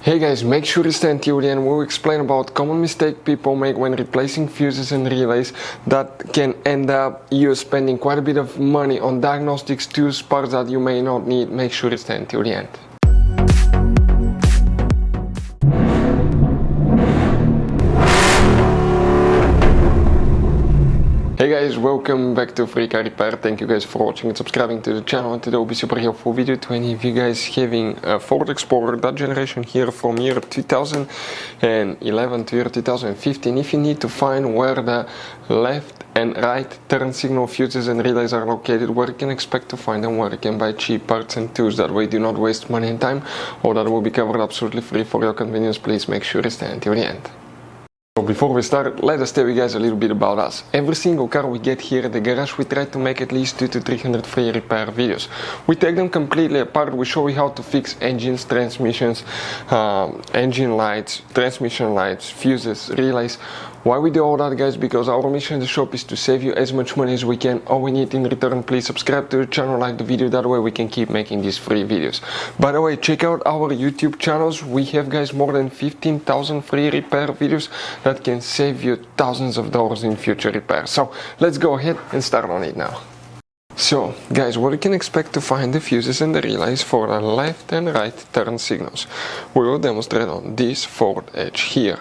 Hey guys, make sure you stay until the end. We'll explain about common mistake people make when replacing fuses and relays that can end up you spending quite a bit of money on diagnostics tools, parts that you may not need. Make sure you stay until the end. Hey guys, welcome back to Free Car Repair. Thank you guys for watching and subscribing to the channel. Today will be super helpful video to any of you guys having a Ford Explorer, that generation here from year 2011 to year 2015. If you need to find where the left and right turn signal fuses and relays are located, where you can expect to find them, where you can buy cheap parts and tools, that way do not waste money and time, all that will be covered absolutely free for your convenience. Please make sure you stay until the end. So before we start, let us tell you guys a little bit about us. Every single car we get here at the garage, we try to make at least 200 to 300 free repair videos. We take them completely apart. We show you how to fix engines, transmissions, engine lights, transmission lights, fuses, relays. Why we do all that, guys? Because our mission in the shop is to save you as much money as we can. All we need in return, please subscribe to the channel, like the video, that way we can keep making these free videos. By the way, check out our YouTube channels. We have, guys, more than 15,000 free repair videos that can save you thousands of dollars in future repairs. So let's go ahead and start on it now. So guys, what you can expect to find the fuses and the relays for the left and right turn signals. We will demonstrate on this Ford Edge here.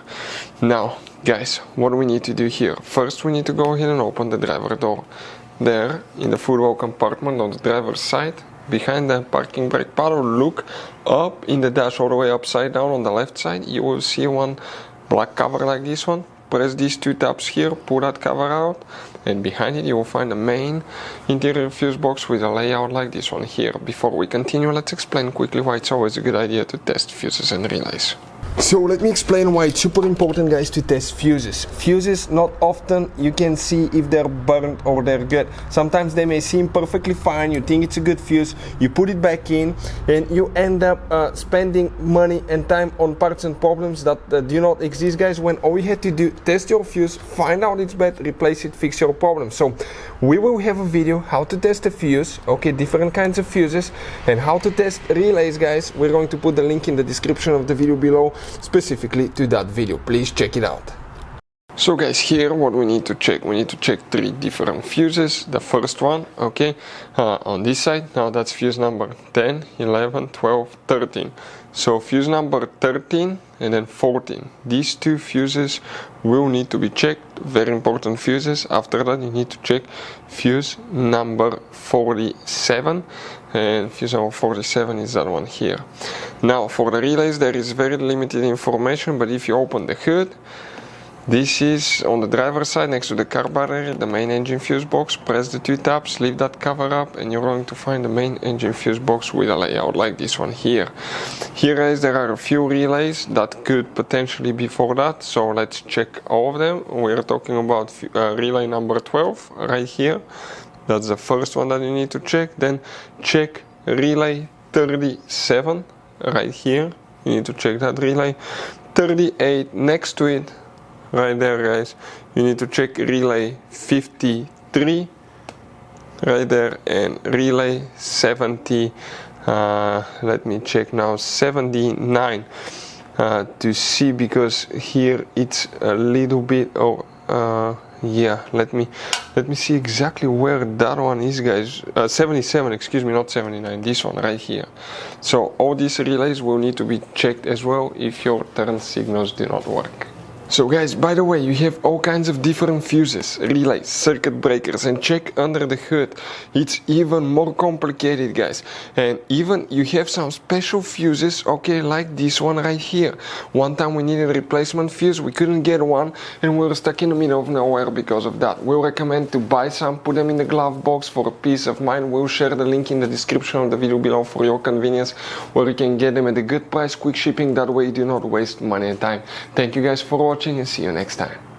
Now guys, what do we need to do here? First we need to go ahead and open the driver door. There in the footwell compartment on the driver's side, behind the parking brake paddle, look up in the dash all the way upside down on the left side. You will see one black cover like this one. Press these two tabs here, pull that cover out, and behind it you will find the main interior fuse box with a layout like this one here. Before we continue, let's explain quickly why it's always a good idea to test fuses and relays. So let me explain why it's super important, guys, to test fuses. Fuses, not often you can see if they're burnt or they're good. Sometimes they may seem perfectly fine, you think it's a good fuse, you put it back in, and you end up spending money and time on parts and problems that do not exist, guys, when all you had to do, test your fuse, find out it's bad, replace it, fix your problem. So we will have a video how to test a fuse, okay, different kinds of fuses, and how to test relays, guys. We're going to put the link in the description of the video below, specifically to that video. Please check it out. So guys, here what we need to check, we need to check three different fuses. The first one, okay, on this side, now that's fuse number 10, 11, 12, 13. So fuse number 13 and then 14, these two fuses will need to be checked, very important fuses. After that you need to check fuse number 47, and fuse number 47 is that one here. Now for the relays there is very limited information, but if you open the hood, this is on the driver's side next to the carb area, the main engine fuse box. Press the two tabs, leave that cover up, and you're going to find the main engine fuse box with a layout like this one here. Here, guys, there are a few relays that could potentially be for that, so let's check all of them. We're talking about relay number 12 right here. That's the first one that you need to check. Then check relay 37 right here. You need to check that relay. 38 next to it, right there, guys, you need to check relay 53 right there, and relay 70, let me check now, 79 to see, because here it's a little bit, yeah, let me see exactly where that one is, guys. 77, excuse me, not 79, this one right here. So all these relays will need to be checked as well if your turn signals do not work. So guys, by the way, you have all kinds of different fuses, relays, circuit breakers, and check under the hood. It's even more complicated, guys. And even you have some special fuses, okay, like this one right here. One time we needed a replacement fuse, we couldn't get one, and we were stuck in the middle of nowhere because of that. We'll recommend to buy some, put them in the glove box for a peace of mind. We'll share the link in the description of the video below for your convenience, where you can get them at a good price, quick shipping, that way you do not waste money and time. Thank you guys for watching, and see you next time.